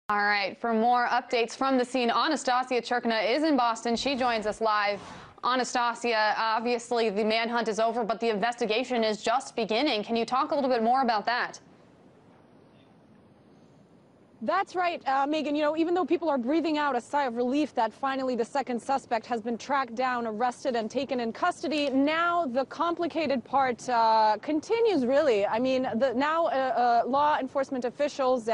All right, for more updates from the scene, Anastasia Churkina is in Boston. She joins us live. Anastasia, obviously the manhunt is over, but the investigation is just beginning. Can you talk a little bit more about that? That's right, Megan. Even though people are breathing out a sigh of relief that finally the second suspect has been tracked down, arrested, and taken in custody, now the complicated part continues, really. I mean, now law enforcement officials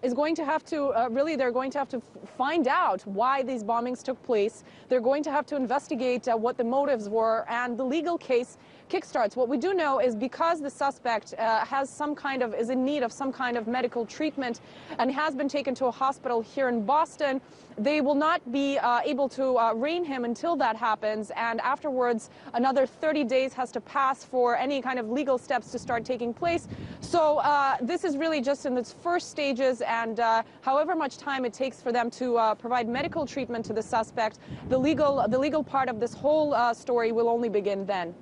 is going to have to, they're going to have to find out why these bombings took place. They're going to have to investigate what the motives were, and the legal case kickstarts. What we do know is because the suspect is in need of some kind of medical treatment and has been taken to a hospital here in Boston, they will not be able to arraign him until that happens, and afterwards another 30 days has to pass for any kind of legal steps to start taking place. So this is really just in its first stages, and however much time it takes for them to provide medical treatment to the suspect, the legal part of this whole story will only begin then.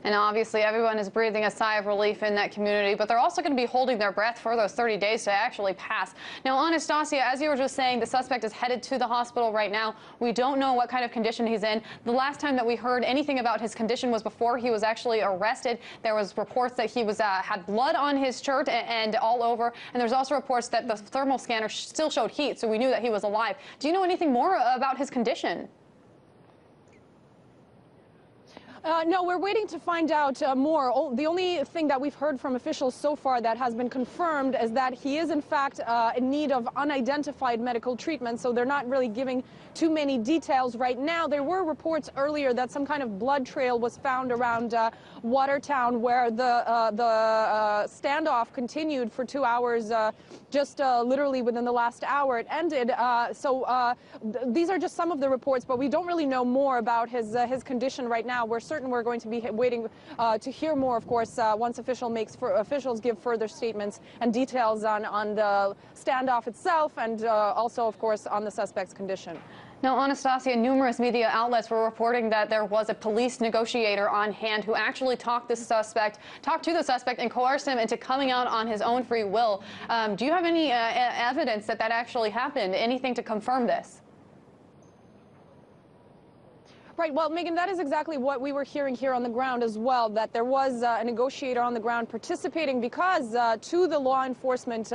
And obviously everyone is breathing a sigh of relief in that community, but they're also going to be holding their breath for those 30 days to actually pass. Now, Anastasia, as you were just saying, the suspect is headed to the hospital right now. We don't know what kind of condition he's in. The last time that we heard anything about his condition was before he was actually arrested. There was reports that he was had blood on his shirt and all over, and there's also reports that the thermal scanner still showed heat, so we knew that he was alive. Do you know anything more about his condition? No, we're waiting to find out more. The only thing that we've heard from officials so far that has been confirmed is that he is, in fact, in need of unidentified medical treatment, so they're not really giving too many details right now. There were reports earlier that some kind of blood trail was found around Watertown, where the standoff continued for 2 hours, just literally within the last hour it ended. These are just some of the reports, but we don't really know more about his condition right now. We're certain we're going to be waiting to hear more, of course, once officials give further statements and details on the standoff itself, and also, of course, on the suspect's condition. Now, Anastasia, numerous media outlets were reporting that there was a police negotiator on hand who actually talked to the suspect and coerced him into coming out on his own free will. Do you have any evidence that actually happened? Anything to confirm this? Right. Well, Megan, that is exactly what we were hearing here on the ground as well, that there was a negotiator on the ground participating because to the law enforcement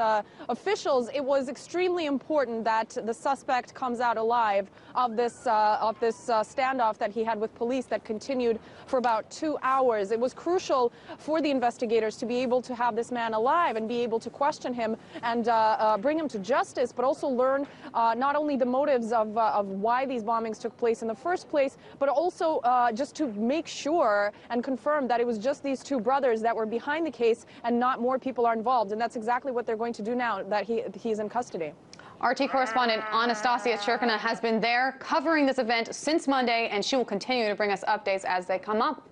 officials, it was extremely important that the suspect comes out alive of this standoff that he had with police that continued for about 2 hours. It was crucial for the investigators to be able to have this man alive and be able to question him and bring him to justice, but also learn not only the motives of why these bombings took place in the first place, but also just to make sure and confirm that it was just these two brothers that were behind the case and not more people are involved. And that's exactly what they're going to do now that he's in custody. RT correspondent Anastasia Churkina has been there covering this event since Monday, and she will continue to bring us updates as they come up.